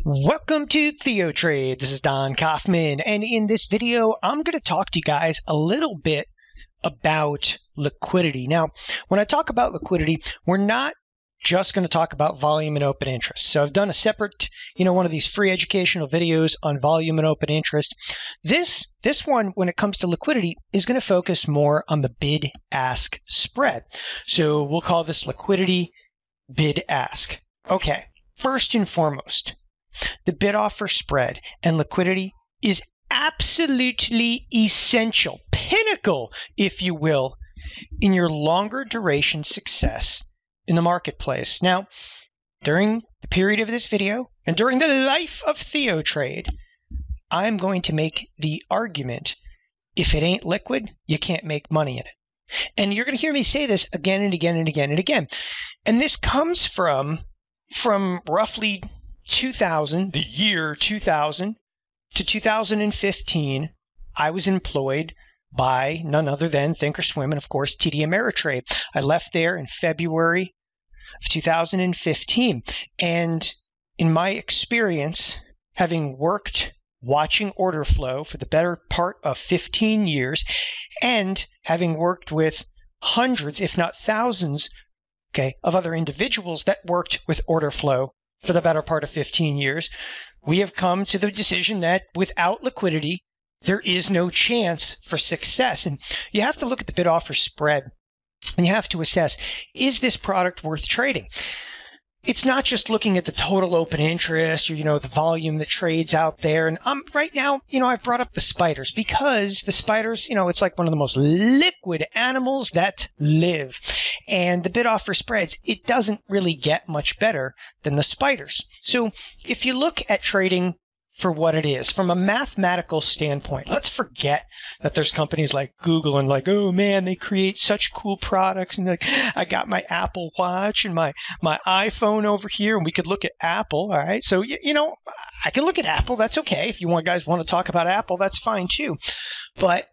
Welcome to TheoTrade. This is Don Kaufman, and in this video, I'm going to talk to you guys a little bit about liquidity. Now, when I talk about liquidity, we're not just going to talk about volume and open interest. So I've done a separate, one of these free educational videos on volume and open interest. This one, when it comes to liquidity, is going to focus more on the bid-ask spread. So we'll call this liquidity bid-ask. Okay, first and foremost, the bid-offer spread and liquidity is absolutely essential, pinnacle, if you will, in your longer duration success in the marketplace. Now, during the period of this video and during the life of TheoTrade, I'm going to make the argument, if it ain't liquid, you can't make money in it. And you're going to hear me say this again and again and again and again. And this comes from roughly 2000, the year 2000 to 2015, I was employed by none other than Thinkorswim and, of course, TD Ameritrade. I left there in February of 2015. And in my experience, having worked watching order flow for the better part of 15 years and having worked with hundreds, if not thousands, of other individuals that worked with order flow for the better part of 15 years, we have come to the decision that without liquidity, there is no chance for success. And you have to look at the bid-offer spread, and you have to assess, is this product worth trading? It's not just looking at the total open interest or, the volume that trades out there. And right now, I've brought up the spiders because the spiders, it's like one of the most liquid animals that live. And the bid-offer spreads, it doesn't really get much better than the spiders. So if you look at trading for what it is, from a mathematical standpoint, let's forget that there's companies like Google and oh man, they create such cool products. And I got my Apple Watch and my iPhone over here, and we could look at Apple. All right. So, I can look at Apple. That's okay. If you guys want to talk about Apple, that's fine too. But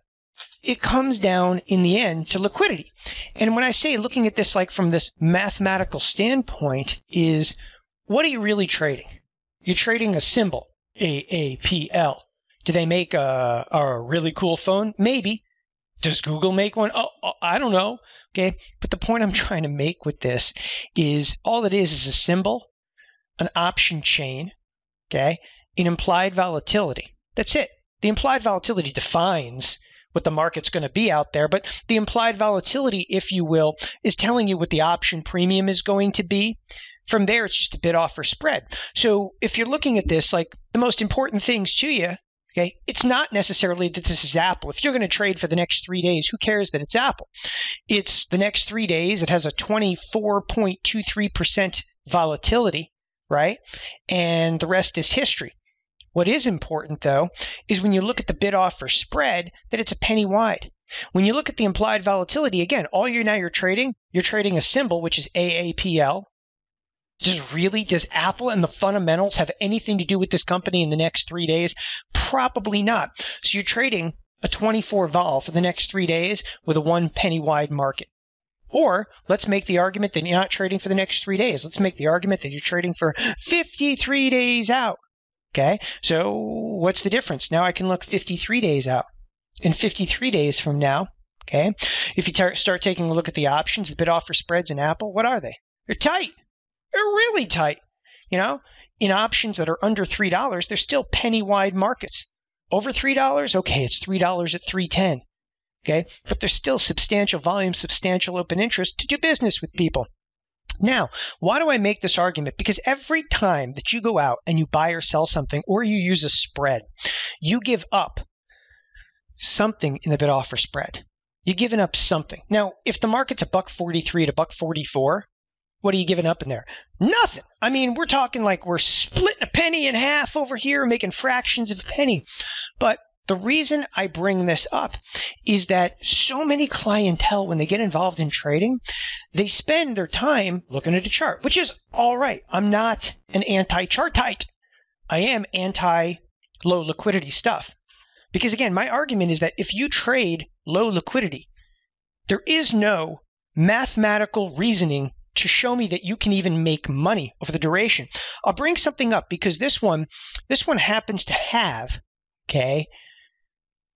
it comes down in the end to liquidity. And when I say looking at this from this mathematical standpoint is, what are you really trading? You're trading a symbol. AAPL. Do they make a really cool phone? Maybe. Does Google make one? Oh, I don't know. Okay. But the point I'm trying to make with this is all it is a symbol, an option chain, an implied volatility. That's it. The implied volatility defines what the market's going to be out there, but the implied volatility, if you will, is telling you what the option premium is going to be. From there, it's just a bid-offer spread. So if you're looking at this, the most important things to you, it's not necessarily that this is Apple. If you're going to trade for the next 3 days, who cares that it's Apple? It's the next 3 days. It has a 24.23% volatility, right? And the rest is history. What is important, though, is when you look at the bid-offer spread, that it's a penny wide. When you look at the implied volatility, again, you're trading a symbol, which is AAPL. Does Apple and the fundamentals have anything to do with this company in the next 3 days? Probably not. So you're trading a 24 vol for the next 3 days with a 1 penny wide market. Or let's make the argument that you're not trading for the next 3 days. Let's make the argument that you're trading for 53 days out. So what's the difference? Now I can look 53 days out. In 53 days from now, if you start taking a look at the options, the bid-offer spreads in Apple, what are they? They're tight. They're really tight. In options that are under $3, they're still penny-wide markets. Over $3, okay, it's $3 at $3.10. But there's still substantial volume, substantial open interest to do business with people. Now, why do I make this argument? Because every time that you go out and you buy or sell something or you use a spread, you give up something in the bid-offer spread. You're giving up something. Now, if the market's $1.43 to $1.44, what are you giving up in there? Nothing. I mean, we're talking we're splitting a penny in half over here, making fractions of a penny. But the reason I bring this up is that so many clientele, when they get involved in trading, they spend their time looking at a chart, which is all right. I'm not an anti-chartite. I am anti-low liquidity stuff. Because again, my argument is that if you trade low liquidity, there is no mathematical reasoning to show me that you can even make money over the duration. I'll bring something up because this one happens to have, okay,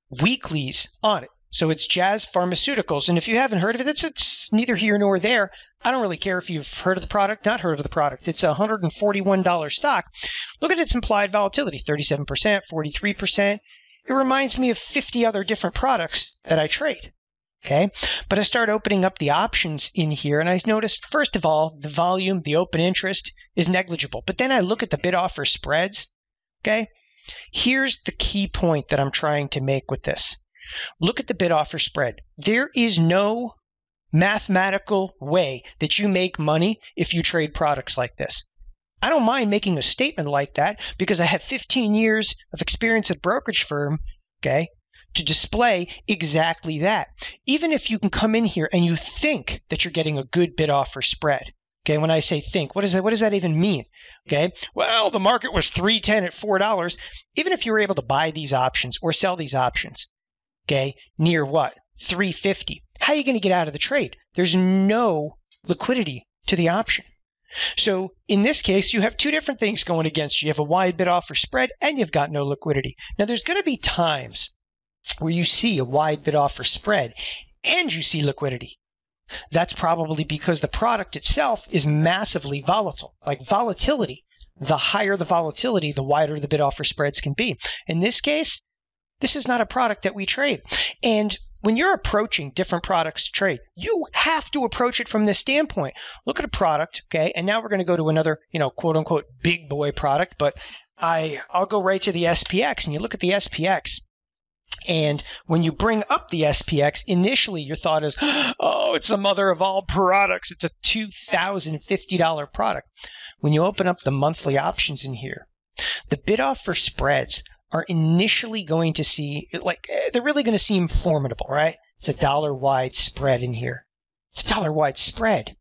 weeklies on it. So it's Jazz Pharmaceuticals. And if you haven't heard of it, it's neither here nor there. I don't really care if you've heard of the product, not heard of the product. It's a $141 stock. Look at its implied volatility, 37%, 43%. It reminds me of 50 other different products that I trade. Okay, but I start opening up the options in here, and I noticed, first of all, the volume, the open interest is negligible. But then I look at the bid-offer spreads. Okay, here's the key point that I'm trying to make with this. Look at the bid-offer spread. There is no mathematical way that you make money if you trade products like this. I don't mind making a statement like that because I have 15 years of experience at a brokerage firm, okay, to display exactly that. Even if you can come in here and you think that you're getting a good bid-offer spread. Okay, when I say think, what does that even mean? Okay, well, the market was $3.10 at $4. Even if you were able to buy these options or sell these options, okay, near what? $3.50. How are you going to get out of the trade? There's no liquidity to the option. So in this case, you have two different things going against you. You have a wide bid-offer spread and you've got no liquidity. Now, there's going to be times where you see a wide bid-offer spread and you see liquidity. That's probably because the product itself is massively volatile. Like volatility, the higher the volatility, the wider the bid-offer spreads can be. In this case, this is not a product that we trade. And when you're approaching different products to trade, you have to approach it from this standpoint. Look at a product, okay, and now we're going to go to another, quote-unquote big boy product, but I'll go right to the SPX, and you look at the SPX. And when you bring up the SPX, initially your thought is, oh, it's the mother of all products. It's a $2,050 product. When you open up the monthly options in here, the bid-offer spreads are initially going to see, they're really going to seem formidable, right? It's a dollar-wide spread in here. It's a dollar-wide spread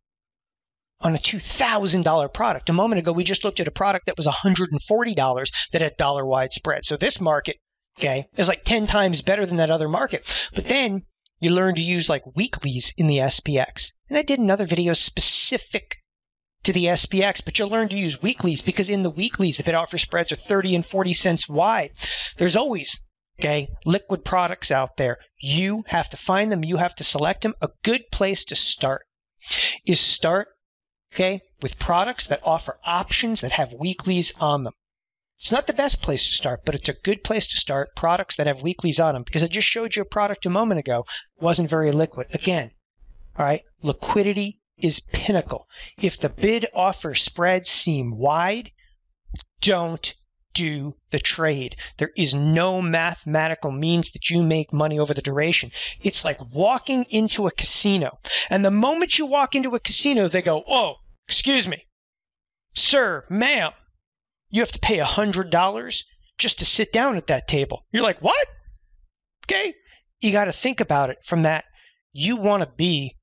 on a $2,000 product. A moment ago, we just looked at a product that was $140 that had dollar-wide spread. So this market, okay, is like 10 times better than that other market. But then you learn to use like weeklies in the SPX. And I did another video specific to the SPX, but you'll learn to use weeklies because in the weeklies, the bid-offer spreads are 30 and 40 cents wide. There's always, okay, liquid products out there. You have to find them. You have to select them. A good place to start is start, okay, with products that offer options that have weeklies on them. It's not the best place to start, but it's a good place to start, products that have weeklies on them, because I just showed you a product a moment ago. It wasn't very liquid. Again, all right, liquidity is pinnacle. If the bid-offer spreads seem wide, don't do the trade. There is no mathematical means that you make money over the duration. It's like walking into a casino. And the moment you walk into a casino, they go, oh, excuse me, sir, ma'am, you have to pay $100 just to sit down at that table. You're like, what? Okay. You got to think about it from that. You want to be